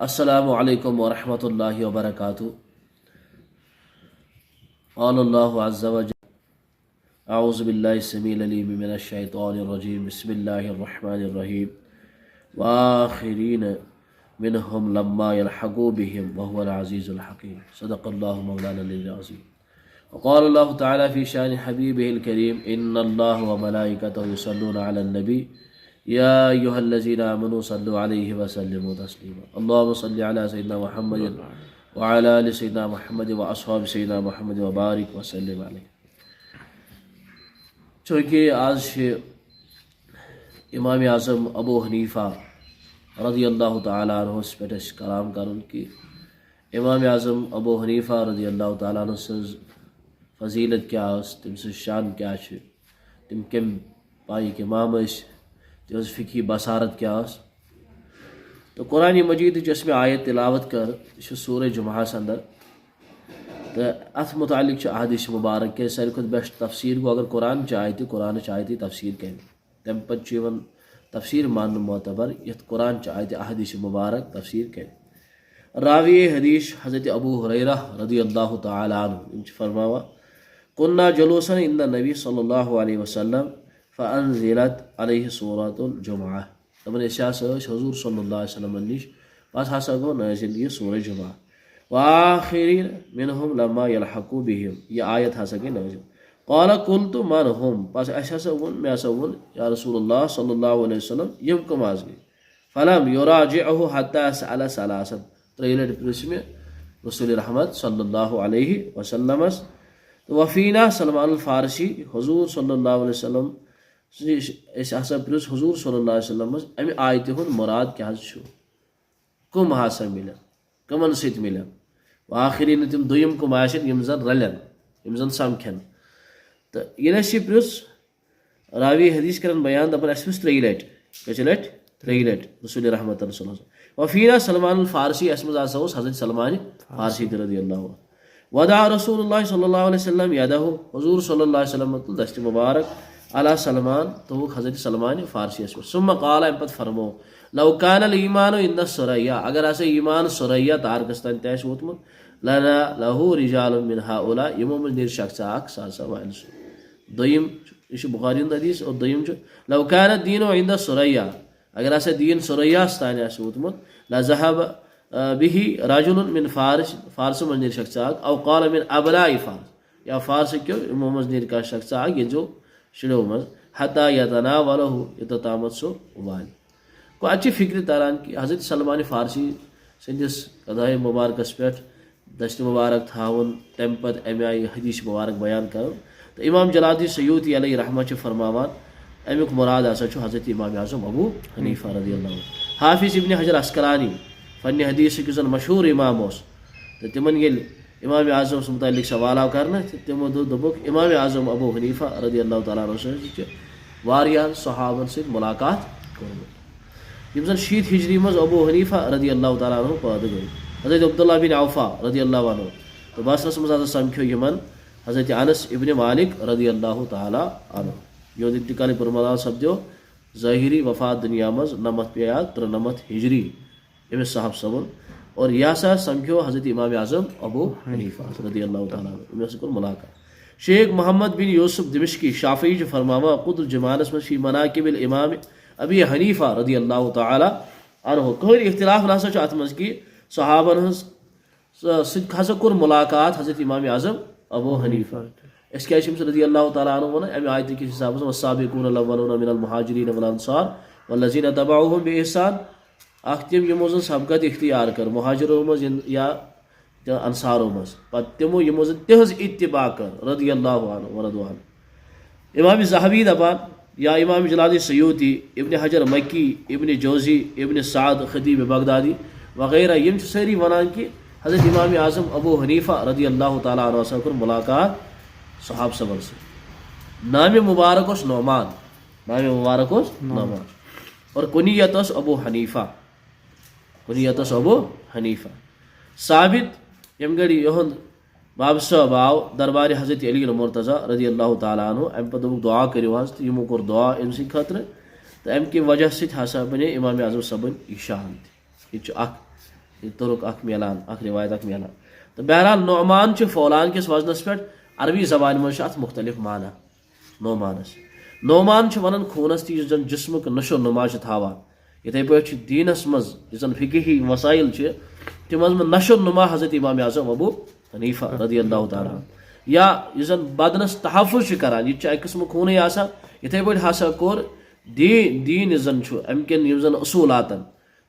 अस्सलामु अलैकुम व रहमतुल्लाहि व बरकातुहू। क़ालल्लाहु अज़्ज़ा व जल्ल अऊज़ु बिल्लाहि समीइल अलीम मिनश शैतानिर रजीम बिस्मिल्लाहिर रहमानिर रहीम व आखिरीन मिनहुम लम्मा यल्हक़ू बिहिम व हुवल अज़ीज़ुल हकीम। सदक़ल्लाहु मौलानाल अज़ीम। व क़ाल अल्लाहु तआला फ़ी शानि हबीबिहिल करीम इन्नल्लाह व मलाइकतहु युसल्लूना अलन नबी या अय्युहल्लज़ीना आमनू सल्लु अलैहि व सल्लिमू तस्लीमा। अल्लाहुम्मा सल्लि अला सय्यिदिना मुहम्मदिन व अला आलि सय्यिदिना मुहम्मद व अस्हाबि सय्यिदिना मुहम्मद व बारिक व सल्लिम अलैहि। चूँकि आज इमाम आज़म अबू हनीफ़ा रज़ियल्लाहु तआला अन्हु पे कलाम कर कि इमाम आज़म अबू हनीफ़ा रज़ियल्लाहु तआला अन्हु सज़ फजीलत क्या तम शान क्या तम कम पाइक इमाम तज फ़िकी बसारत क्या। तो कुरान मजीद में आयत तिलावत कर सूरह जुमअस अंदर तो अत मुतालिक अहदीस मुबारक के सारे खुद बेस्ट तफसीर गो अगर कुरान आयत तफसीर कह तम पे तफसीर मान मोतबर ये कुरान आयत अहदीस मुबारक तफसीर कह। रावी हदीस हज़रत अबू हुरैरा रज़ियल्लाहु तआला अन्हु फरमावा कुन्ना जुलूसन इंद नबी सल्लल्लाहु अलैहि वसल्लम फ़अनज़िलत अलैहि सूरतुल जुमअह। तमन हुज़ूर सल्लल्लाहु अलैहि वसल्लम निश बस हसा गो नाज़िल ये सूरह जुमअह व आखिरीन मिनहुम लम्मा यल्हक़ू बिहिम ये आयत हसा गई नाज़िल। क़ाल क़ुल्तु मन हुम बस हसा वोन मे हसा वोन या रसूलुल्लाह सल्लल्लाहु अलैहि वसल्लम यम कम आज गई। फलम युराजिअहु हत्ता सअल सलासन त्रेलट प्रिस में रसूल रहमत सल्लल्लाहु अलैहि वसल्लम वफ़ीना सलमान फ़ारसी हुज़ूर सल्लल्लाहु अलैहि वसल्लम प्रिस हुज़ूर सल्लल्लाहु अलैहि वसल्लम अमि आयत हुन मुराद क्या कम हसा मिलन कमन सत मिलन व आखिरीन तम दुयम कम यम जन रलन यम जन समखन। तो ये प्रिस रावी हदीस कर बयान दपान अस त्रे लट त्रे लट रसूल रहमत वफ़ीना सलमान फ़ारसी अस हज़रत सलमान फ़ारसी रज़ियल्लाहु वदा रसूलुल्लाह सल्लल्लाहु अलैहि वसल्लम यदहु हुज़ूर सल्लल्लाहु अलैहि वसल्लम दस्त मुबारक अला सलमान तो हज़रत सलमान फ़ारसी सुम्मा क़ाल अम पत फरमो लौ कानल ईमान इंद सुरैया अगर हसा ईमान सुरैया तारकस तन तस वोतमुत लना लहू रिजालुन मिन हाउला यमो मज निर शख्स अख सा वाल दोयम यह बुखारी हदीस और दोयम लौ कान दीन इंद सुरैया अगर हसा दीन सुरैया तान वोतमुत लज़हब बिही राजुलन मिन फ़ारस मज निर शख्स औ क़ाल मिन अबलाई फ़ारस या फ़ारस क्यों यमो मज निर का शख्स ये जो शुरू मज हता यतनावलहु यततामत सो वाल को अच्छी फिक्र तारान कि हज़रत सलमान फ़ारसी सदिस कदाए मुबारकस पे दस्त मुबारक थावन तम पत अमे आय हदीस मुबारक बयान कर। तो इमाम जलालुद्दीन सयूती अलैहि रहमत फरमावान अमुक मुराद हज़रत इमाम आज़म अबू हनीफ़ा रज़ियल्लाहु। हाफिज़ इब्न हजर अस्क़लानी फ़न हदीस जन मशहूर इमाम तो तिमन ये इमाम आज़म मुतालिक सवाल कर तमो दोक इमाम आज़म अबू हनीफ़ा रज़ियल्लाहु तआला अन्हु वारियान सहाबन से मुलाकात कर्मुत यम जन 60 हिजरी मज अबू हनीफ़ा रज़ियल्लाहु तआला अन्हु पैदा गई। हज़रत अब्दुल्लाह बिन औफ़ा रज़ियल्लाहु अन्हु तो बसरस मज समख्यो यमन हज़रत अनस इब्न मालिक रज़ियल्लाहु तआला अन्हु यो इंतकाल परमदान सपद्यो ज़ाहिरी वफ़ात दुनिया मज नमत पे 93 हिजरी अमिस साहब सबन और यह सा समझो हज़रत इमाम आज़म अबू हनीफ़ा रज़ियल्लाहु तआला अन्हु मुलाकात। शेख मोहम्मद बिन यूसुफ दिमश्की शाफ़ी फरमावा क़ुद्र जमानस में फ़ी मनाक़िबिल इमाम अबी हनीफ़ा रज़ियल्लाहु तआला अन्हु कहर इख्तिलाफ ना अत मज कि सहाबन हसा कोर मुलाकात हज़रत इमाम आज़म अबू हनीफ़ा अस क्या रज़ियल्लाहु तआला अन्हु वन अमे आयत किस हिसाब से वस्साबिक़ून अव्वलून मिनल मुहाजिरीन वल अंसार वल्लज़ीना तबअूहुम बिइहसान अख तम यमो जन सबकत इख्तियार कर मुहाजिरों मज या अंसारों मज पत तमो यमो जन तिहज इत्तिबा कर रज़ियल्लाहु अन्हु व रज़ू अन्हु। इमाम ज़हबी दपान या इमाम जलालुद्दीन सयूती इब्न हजर मक्की इब्न जौज़ी इब्न साद खतीब बगदादी वगैरह यम सारी वनान कि हज़रत इमाम आज़म अबू हनीफ़ा रज़ियल्लाहु तआला अन्हु कर मुलाकात सहाब सबन से। नाम मुबारक नौमान नाम मुबारक नौमान और कुनियत अबू हनीफ़ा कुनियत अबू हनीफ़ा साबित यम गड़ी यहन बाब साहब आव दरबार हज़रत अली मुर्तज़ा रज़ियल्लाहु तआला अन्हु अम पे दुआ करो तो यमो कोर दुआ अम सद खतर तो अम कि वजह सत हसा बने इमाम आज़म सबन शान ये तुरुक अख मिलान अख रिवायत अख मिलान। तो बहरहाल नुमान फौलान किस वजनस पे अरबी जबान में अत मुख्तलिफ माना नोमानस। नोमान वन खूनस तीस जन जिस्मुक नशो नुमा थावान इथे पे दीनस मज जन फिकी वसाइल तिम नशो नुमा हजरत इमाम आजम अबू हनीफा रदियल्लाहु ताला या जन बदनस तहफ़ुज़ करान यह अक किस्म खून इथे पे हसा कोर दीन जन अमकन जन असूलातन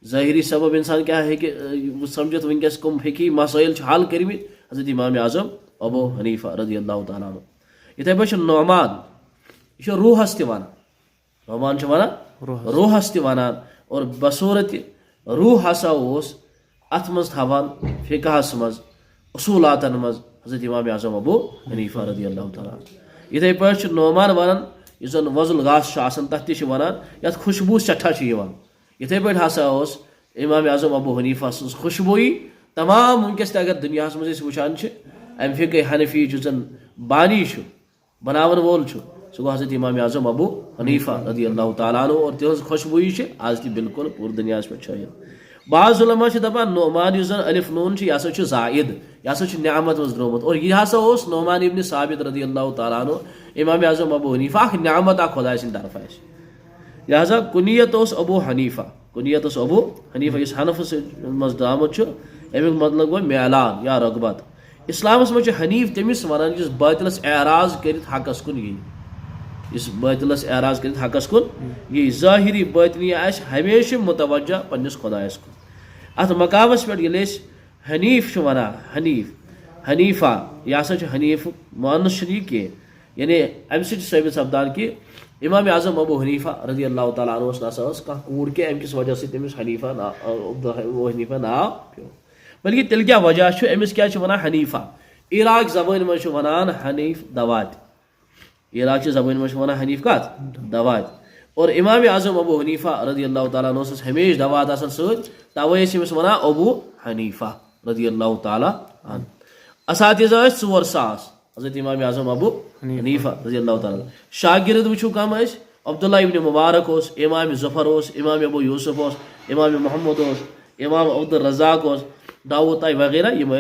ज़ाहिरी सबब इंसान क्या है कि समझत वनकस कम फिकी मसाइल हल कर हजरत इमाम आजम अबू हनीफा रदियल्लाहु ताला इथे पे नुमान यह रूहस वन नुमान वन रूहस वन और बसूरत रूह हसा अत मज थवान फिकहस मज असूलातन मज हजरत इमाम आजम अबू हनीफा रदियल्लाहु ताला। इथे पे नुमान वन इस जन वजुल गास तथ ती वन ये खुशबू चठा इथे पे हसा इमाम आजम अबू हनीफा सज खुशबुई तमाम वनकस अगर दुनिया मज वुचान अम फिक हनफी जन बानी बनावन वोल सह गो हजरत इमाम आजम अबू हनीफा रदियल्लाहु ताला अन्हु और तिहज खुशबुई आज ती बिल्कुल पूरे दुनिया पे छायित। बाज़ उलमा दपान नुमान यह अलिफ नून यह हसा ज़ायद यह हसा न्यामत मज द्रोमुत और यह हसा नुमान इब्न साबित रदियल्लाहु ताला अन्हु इमाम आजम अबू हनीफा न्यामत खुदा सिंद तरफ लिहाजा कुनियत अबू हनीफा कुनियत अबू हनीफा इस हनफ मज द्रामुत अमुक मतलब गो मेलान या रगबत। इस्लामस मज हनीफ तमिस वन जिस बातिलस एराज कर हकस कुन यी इस बातिलस एराज कर हकस कुन यी ज़ाहिरी बातिनी हमेशा मुतवज्जा पन्निस खुदायस कुन। अत मकामस पे हनीफ वना हनीफ हनीफा यह हसा हनीफ मुअन्नस शरीक यानी अम साबित सपदान कि इमाम आजम अबू हनीफा रदियल्लाहु ताला अन्हु कह कूर के अम किस वजह से तमिस हनीफा हनीफा नाव पे बल्कि तेल क्या वजह अमिस क्या वन हनीफा इराक जबान मज वनान हनीफ दवात इराक जबान मज वन हनीफ कत दवात और इमाम आजम अबू हनीफा रदियल्लाहु ताला अन्हु हमेशा दवात आसान सत तवे वन अबू हनीफा रदियल्लाहु ताला अन्हु। असातिज़ा 4,000 हजरत इमाम आजम अबू हनीफा रज़ियल्लाहु ताला। शागिर्द वुचु कम अब्दुल्ला इब्न मुबारक इमाम ज़फ़र इमाम अबू यूसुफ इमाम मोहम्मद इमाम अब्दुल रज़ाक दाऊद वगैरह यम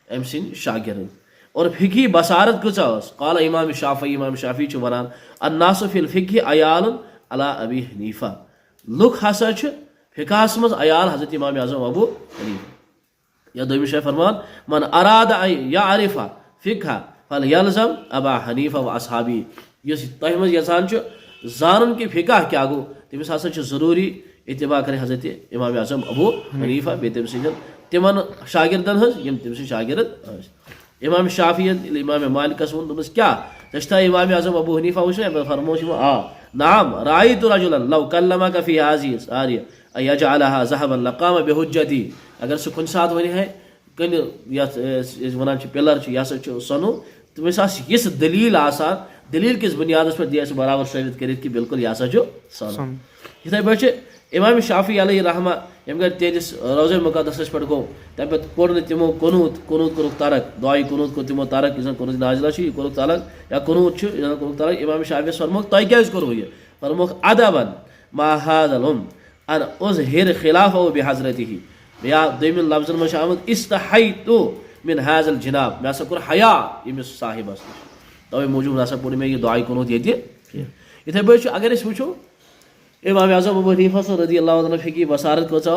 अम सिंद शागिर्द। और फ़िकी बसारत कचा काला इमाम शाफ़ी वनान अन्नासु फिल फ़िकी अयाल अला अबी हनीफा लुक हसा फ़िकाहस मज अयाल हजरत इमाम आजम अबू हनीफा। या दोम शे फरमान मन अराद यारिफा फ़िक़्ह फल यलज़म अबा हनीफा व असहाबी यस तह मज यसान जानन कि फ़िक़्ह क्या गो तमिस हसा ज़रूरी इत्तिबा करे हजरत इमाम आजम अबू हनीफा बे तम सिंदन तिमन शागिर्दन हज यम तम शागिर्द इमाम शाफ़ी इमाम मालिकस वोन दोपस क्या तश्ता इमाम आजम अबू हनीफा वुचन फरमोश आ नाम रायतु रजुलन लव कल्लमका फी हाज़िहि सारिया अयजअलहा ज़हबन लक़ाम बिहुज्जती अगर सह कुन सात वन है कन वन पिलर यह सनु तमिस यस दलील आसान दलील किस बुनियाद पे दिया बराबर साबित कर कि बिल्कुल यह सन। इथे पे इमाम शाफ़ी अलैहि रहमा यम गर तेजिस रोज़े मुक़द्दस पे गो तम पे कोर तिमो कुनूत कुरुक तरक दुआई कुनूत को तिमो तरक इस कुनूत नाजिला कुरुक तरक या कुनूत कुरुक तरक इमाम शाफ़ी फरमोक तय क्या करो ये फरमोक अदबन मा हाज़ल अन उज़हिर खिलाफहु बिहज़रतिही या दोमिन लफ्ज़न में आमद इस्तहयतु मिन हाज़ल जनाब मे कोर हया यमिस साहिबस तवे मूजूब ना पुर मे यह दुआई कुनूत ये इथे पे अगर वो इमाम आजम अबू हनीफा रज़ियल्लाहु अन्हु फ़िकी बसारत कच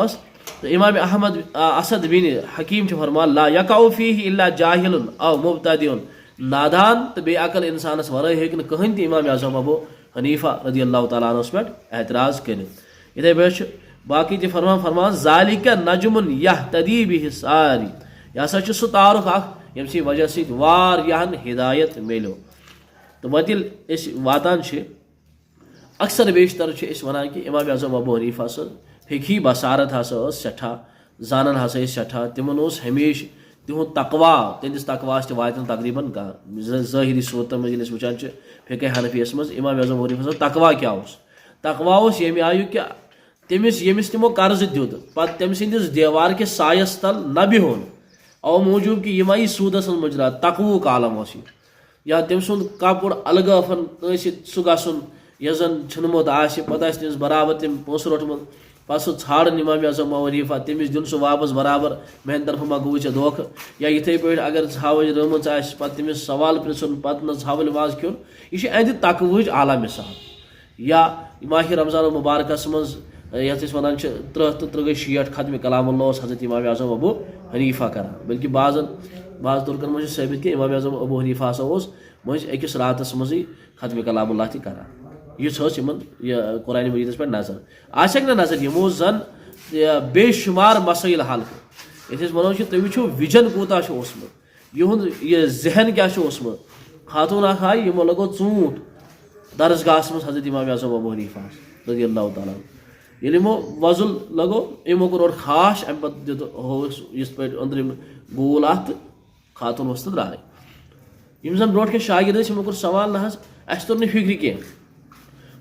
तो इमाम अहमद असद बिन हकीम फरमान ला यक़उ फ़ीहि इल्ला जाहिलुन औ मुब्तदिउन नादान तो बेअकल इंसानस वरे हेक न कहीं ती इमाम आजम अबू हनीफा रज़ियल्लाहु ताला अन्हु पे एतराज कर। इथे पे बाकी ती फरमान ज़ालिका नजमुन यहतदी बिहि सारी यह हसा सह तारुक यम सी वजह से वारियाहन हिदायत मिलो। तो वतिल वातान अक्सर बेशतर वन कि इमाम आजम अबू हनीफा फ़िकी बसारत हसा सठा जानन हसा सठा तिमन हमेशा तिहुद तकवा तिंदिस तकवास वातन तकरीबन ज़ाहिरी सूरत मज वुचान फ़िक़्ह हनफियस मज इमाम आजम अबू हनीफा तकवा क्या तकवा यम आयु कि तमिस यमिस तिमो कर्ज दुत पत तम सिंदिस देवार के सायस तल न बिहोन अव मूजूब कि यम आई सूदस मुजरा तकवुक आलम या तम सुंद कपुर अलगाफन सह गन यह जन छुनमुत पत तमिस बराबर तम पोस रोटमुत पस ाड़न इमाम आजम अबू हनीफा तमिस दिन सह वापस बराबर मेहन तरफ मा गो धोख या इथे पे अगर छावज रम तमिस सवाल पृन पे न छावल माज खुन यह अहद तकवच आला मिसाल या माह रमजान मुबारकस मज ये वन 30 तो 30 60 खत्म कलामुल्लाह हजरत इमाम आजम अबू हनीफा कर बल्कि बाज तुर्कन मज साबित कि इमाम आजम अबू हनीफा हसा मज अकिस रातस मज खत्म कलामुल्लाह तक यह कुरान मजीदस पे नजर आशक ना नजर यमो जन बेशुमार मसाइल हल ये वो तुम वो विजन कूता यह जहन क्या खातून आई यमो लगो ूंट दरसगाह मज हजरत इमाम आजम अबू हनीफा रज़ी अल्लाह तआला ये वजुल लगो यमो कोर खाश अम पे अंदरिम गोल अत खातून वस तो द्राय यम जन ब्रोट के शागिर्द यमो कोर सवाल ना अस तोर फिक्र कह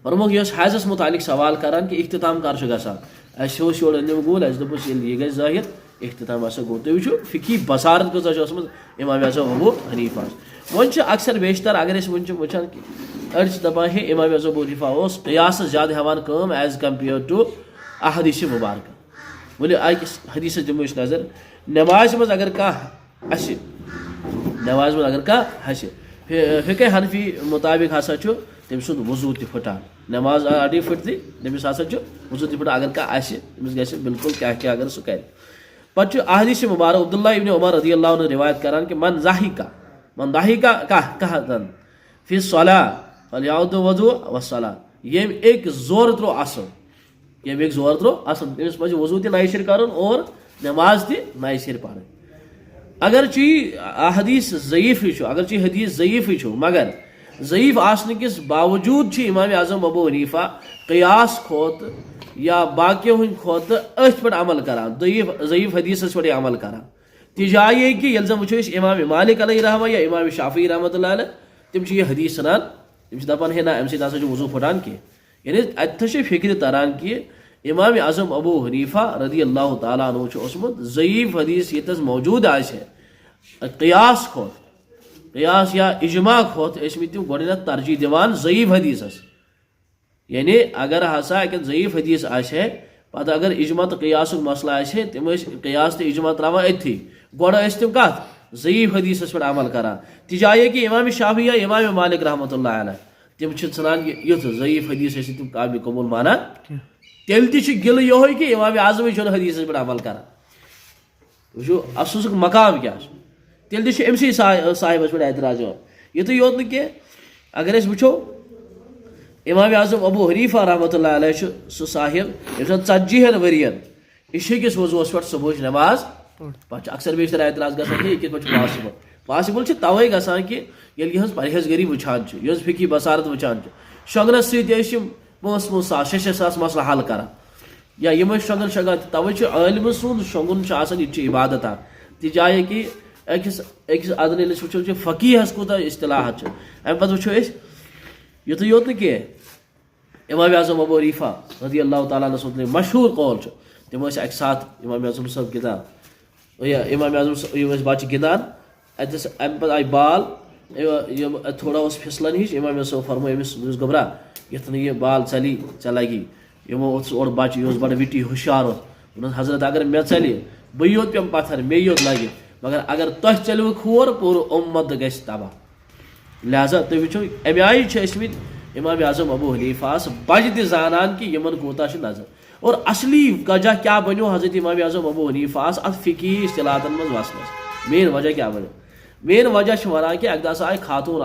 वरमोक यह हैजस मुतालिक सवाल करान कि इख्तिताम कर गसान योर अनिम गोल दोपस यह गई जाहिर इख्तिताम गो तुम वो फिकी बसारत कस इमाम आजम अबू हनीफा वन अक्सर बेशतर अगर वुचान कि अड़ दपान है इमाम आजम अबू हनीफा क़यास ज़्यादा हेवान कम एज कम्पेयर टू अहदीस मुबारक वो हदीस दिमो नजर नमाज मज अगर नमाज मज अगर हस फ़िक़े हनफी मुताबिक हसा तम सुद वजू त फटान नमाज अड़ी फट तमिस हसा वजू त फटान अगर तमिस ग बिल्कुल क्या क्या अगर सह कर पे अहदीस मुबारक अब्दुल्लाह इब्न उमर रज़ी अल्लाह अन्हु रिवायत करान कि मन दाहिका कहतन फि सलाह फलयाउद वजू वसला यम एक जोर त्रो असल तमिस पज वजू त नए सिर कर और नमाज त नए सिर पढ़ अगर ची हदीस ज़ईफ अगर ची हदीस ज़ईफ मगर ज़ईफ आसने किस बावजूद इमाम आजम अबू हनीफा क़यास खोत या बाकियों हंद खोत अथ पे अमल करान ज़ईफ हदीस पे अमल करान तिजाये कि ये वो इमाम मालिक अलैहि रहमा या इमाम शाफी रहमतुल्लाह अलैह तम यह हदीस सनान तम दपान है ना अम सो वजू फटान कह यानी अत फिक्र तरान कि इमाम आजम अबू हनीफा रज़ी अल्लाह तआला अन्हु ज़ईफ हदीस ये मौजूद क़यास खोत क़यास या इजमा खोत तम गोडन तरजीह दिवान ज़ईफ हदीस यानी अगर हसा ज़ईफ हदीस आए पता अगर इजमा तो क़यास मसला आए तम क़यास तो इजमा त्रावान अथी गोड़ तम कत ज़ईफ हदीस पे अमल करान तिजाये कि इमाम शाफी या इमाम मालिक रहमतुल्लाह अलैह तम सान युथ ज़ईफ हदीस तम काबिल कबूल माना तेल गिल ये कि इमाम आजम हदीस पे अमल करान वो अफसोस मकाम क्या तेल अमसी साहिबस पे एतराज युत योत कह अगर वो इमाम आजम अबू हनीफा रहमतुल्लाह अलैह सह साहिब 40 वरियन इशिकिस वजूस पे सुबह नमाज अक्सर बेशतर एतराज गसान कि यह पॉसिबल पॉसिबल तवे गसान कि परहेजगरी वुचान फिकी बसारत वुचान शोगनस सस 6 सास मसला हल कर या यम शोगन शगन तवे आलिम सुंद शोगन यह इबादत तिजाये कि अकिस अदन वो फ़कीहस कूत इस्तिलाह अम पे वो युत योत कह इमाम आजम अबू हनीफा रज़ी अल्लाह तआला अन्हु मशहूर कौल तम अक साथ इमाम आजम सब गिंदान या इमाम आजम बच्चे गिंदान अम पे आई बाल थोड़ा फिसलन हिश इमाम सब फरमो अमिस गबरा यथ यह बाल चली लगी यमो और बच्चे यह बड़ विटी हुशियार हजरत अगर मे चल बह योत पेम पत्थर मे योत लगे मगर अगर तुह चलो खोर पूर उम्मत ग तबाह लिहाजा तुम वो अमे आयि इमाम आजम अबू हनीफास बज तानान कि यमन कूता नजर और असली वजह क्या बनो हजरत इमाम आजम अबू हनीफास अत फ़िकी इस्तिलाहतन मज वसनस मेन वजह क्या बनो मेन वजह वन कि अक आए खातून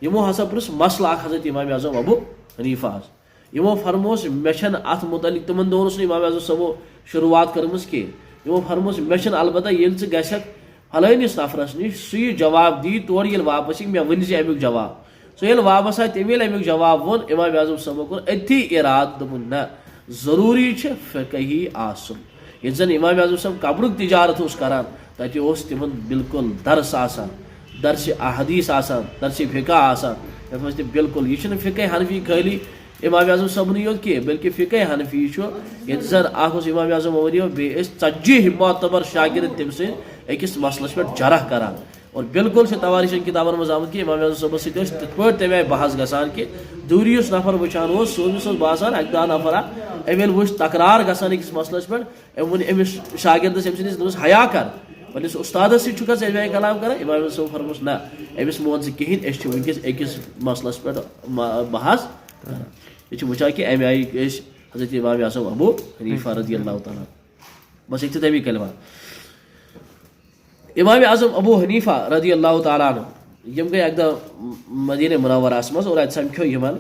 यमो हसा प्रिस मसल हजरत इमाम आजम अबू हनीफास यमो फरमोस मे अत मुतलिक तिमन दोन इमाम आजम सबो शुरुआत कर्म कह यमो फरमोस मे अलबत्ता ये गक फलनिस नफरस नश सह जवाब दी तोर ये वापस मे वन अमुक जवाब सो ये वापस आए तम अमुक जवाब वो इमाम आजम सबो कोर अथी इराद दोपन न जरूरी फ़िक़ही आसन ये जन इमाम आजम सब कपड़ुक तिजारत करान तत तिमन बिल्कुल दर्स दर्स अहदीस दर्स फ़िक़ा ये बिल्कुल यह फ़िक़े हनफी खाली इमाम आजम सबन योत कह बल्कि फ़िक़े हनफी ये जन इमाम आजम अवरी बे 40 मोतबर शागिर्द तम अकिस मसलस पे जरह करान और बिल्कुल से तवारीशन किताबन मज आमद कि इमाम आजम सबस तमे बहस गसान कि दूरी नफर वुचान सोमिस बासान अकदा नफर अमेल वो तकरार गसान अकिस मसलस पे वन अमिस शागिर्दस अमिस हया कर पलिस उस्तादस समें कलाम कर इमाम सब फरमोस ना अमिस मोन कहें वनकस अकिस मसलस पे बहस कर वुचा कि अमे आई हजरत इमाम आज़म अबू हनीफा रज़ियल्लाहु ताला बस एक तमी कलमा इमाम आज़म अबू हनीफा रज़ियल्लाहु ताला यम गए अकदा मदीना मुनव्वरस मज और समख्यो यमन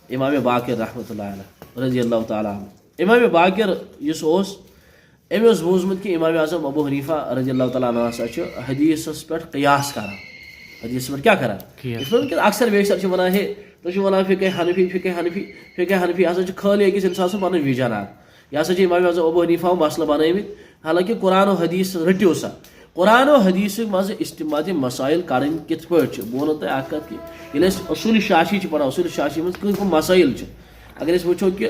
इमाम बाकिर रहमतुल्लाह अलैह रज़ियल्लाहु ताला इमाम बाकिर युस अमे बोजमुत कि इमाम आज़म अबू हनीफा रज़ियल्लाहु ताला हसा हदीस पे क़ियास कर हदीस पे क्या कर अक्सर बेशर वन हे तुम वन फ़िक़ह हनफी फ़िक़ह हनफी हसा खाली अकिस इंसान पन विजन यह हसा इमाम आज़म अबू हनीफा मसल बनामित हालांकि कुरान और हदीस रटो सा कुरान और हदीस मज इस्तेमाल मसाइल कर कित पे बह वो तुम कि असूल शाशी पढ़ा असूल शाशी मज कम मसाइल अगर वो कि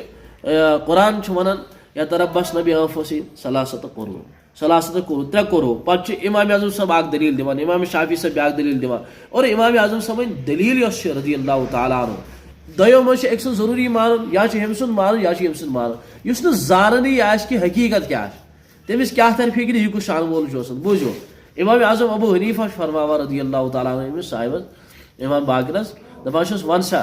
कुरान वन या तरबस नबी आफसी सलासत करो 3 करो पे इमाम आज़म सब दलील दिवान इमाम शाफी सब ब्याक दलील दिवान और इमाम आज़म सब दलील रज़ियल्लाहु ताला दयो मज एक जरूरी मान या हम सुन मान या हम सुन मान युस जाननी कि हकीकत क्या तमिस क्या तर फिक्र यह कुछ शान वोल बूझो इमाम आज़म अबू हनीफा फरमावा रज़ियल्लाहु ताला अमिस साहिबस इमाम बाकिरस दपान वन सा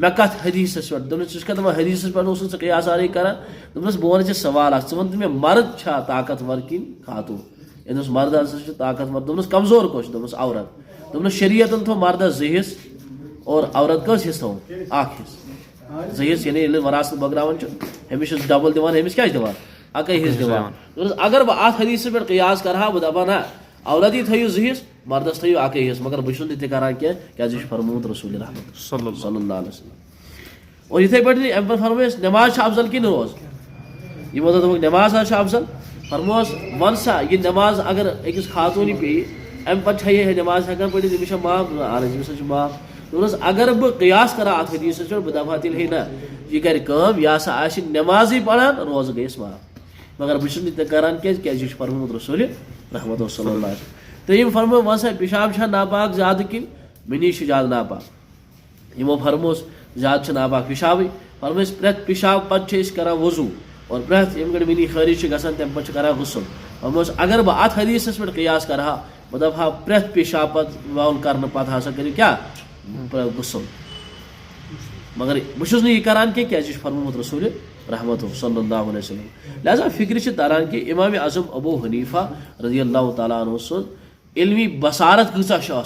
मे कत हदीस पे दपान हदीस पे क़ियास आरी कर बह वन सवाल वन मे मर्द छा ताकतवर किन खातून ये मर्द ताकतवर दोपस कमजोर कोश दोपस औरत दोपस शरीयतन थो मर्दस 2 हिस्स और औरत कस हिस्स थो 1 हिस्स 2 हिस्स यानी वरासत बगरावन हमिस डबल दिवान हमिस क्या दिवान 1 हिस्स दिवान अगर बह अत हदीस पे क़ियास कर बह दपा ना औरत ही थो 2 हिस्स मर्दस थो 1 हिस्स मगर बह कर क्या फरमूत रसूल रहमत सल्लल्लाहु अलैहि वसल्लम और इथे पे अम पे फरमोस नमाज अफजल कि रोज यमो दोप नमाज अफजल फरमोस वन सा यह नमाज अगर अकिस खातून पे अम पे नमाज हेकान पढ़ माफ माफ दोपस अगर बह क़ियास कर अत हदीस पे बह दपा तेल ना यह कर यह हसा नमाज पढ़ान रोज गयस माफ मगर बह करान क्या फरमूत रसूल रहमत सल्लल्लाहु अलैहि वसल्लम तो यम फरमो वन सा पेशाब नापाक ज्यादा कि मनी ज्यादा नापाक यमो फरमोस ज्यादा नापाक पेशाब फरमोस प्रेत पेशाब पे कर वजू और प्रेत यम गड मनी खारिज गसान तम पे कर गुसल फरमोस अगर बह अत हदीस पे क़ियास कर बह दपा प्रेत पेशाब वाउल कर पे हसा कर क्या गुसल मगर बह यह करान क्या फरमोत रसूल रहमत सल्लल्लाहु अलैहि वसल्लम लिहाजा फिक्र तरह कि इमाम आज़म अबू हनीफा रज़ियल्लाहु ताला अन्हु इल्मी बसारत कचा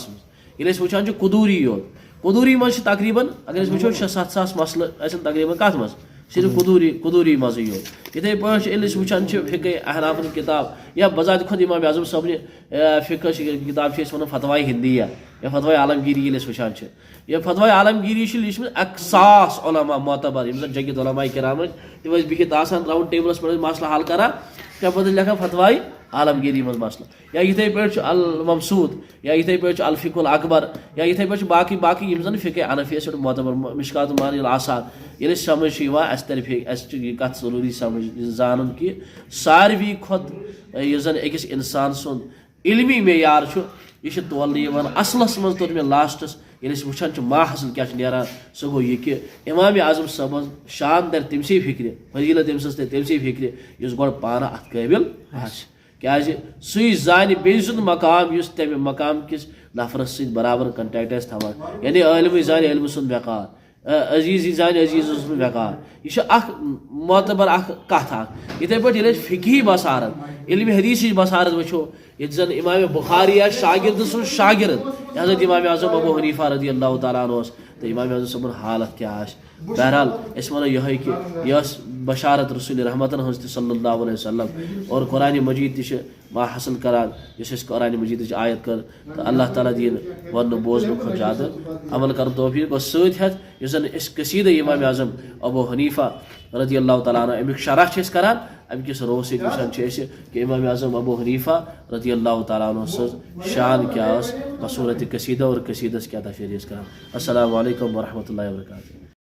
ये वुचान कुदूरी योत कुदूरी मज तकरीबन अगर वो 6-7 मसल तकरीबन कत मज सिर्फ कुदूरी मज योत इथे पे वुचान फ़िक़ह अहनाफन किताब या बजात खुद इमाम आज़म सबने फ़िक़ह किताब वन फतवाए हिंदिया या फतवाए आलमगीरी ये वुचान यह फतवाए आलमगीरी लिखम 100 उलमा मोतबर यम जगित उलमाए किराम तम बिहित राउंड टेबलस पे मसला हल कर क्या पे लिखा फतवाए आलमगीरी मज मसला या इथे पे अल ममसूद या इथे पे अल फ़िक़ुल अकबर या इथे पे बाकी बाकी यम फ़िक़ह हनफिया मोतबर मिशकात मानिल आसार ये समझ तरफे कत जरूरी समझ जान कि सारवी खुद अकिस इंसान सुन इल्मी मेयार यह तोल असलस मज तोर मे लास्टस ये वुचान मा हसल क्या नीरान सह गो यह कि इमाम आज़म सब शान तर तमसे फिक्र फजीलत तमस तमसे फिक्र इस गो पान अत काबिल क्या सु जान बेजुन मकाम तम मकाम किस नफरस सत बराबर कंटेक्ट थवान यानी आलम जान इल्म सुन बेकार अजीज जान अजीज सुन बेकार यह मोतबर कथ इथे पे फ़िक़ही बसारत इल्म हदीस बसारत वो ये जन इमाम बुखारी शागिर्द सुन शागिर्द हज़रत इमाम आज़म अबू हनीफा रज़ियल्लाहु ताला अन्हु तो इमाम आज़म सबन हालत क्या बहरहाल वो यह कि यह बशारत रसूल रहमतन हज सल्लल्लाहु अलैहि वसल्लम और कुरान मजीद मा हासिल करान कुरान मजीद आयत कर तो अल्लाह ताला दिन वन बोजन खुद ज़्यादा अमल कर तौफीक और सत जन कसीद इमाम आज़म अबू हनीफा रज़ियल्लाहु ताला अन्हु अमिक शरह करान अमिस रो सत वुचान कि इमाम आज़म अबू हनीफा रज़ियल्लाहु ताला अन्हु शान क्या बसूरत कसीदा और कसीदस क्या तशरीह करान। अस्सलामु अलैकुम व रहमतुल्लाहि व बरकातुहू।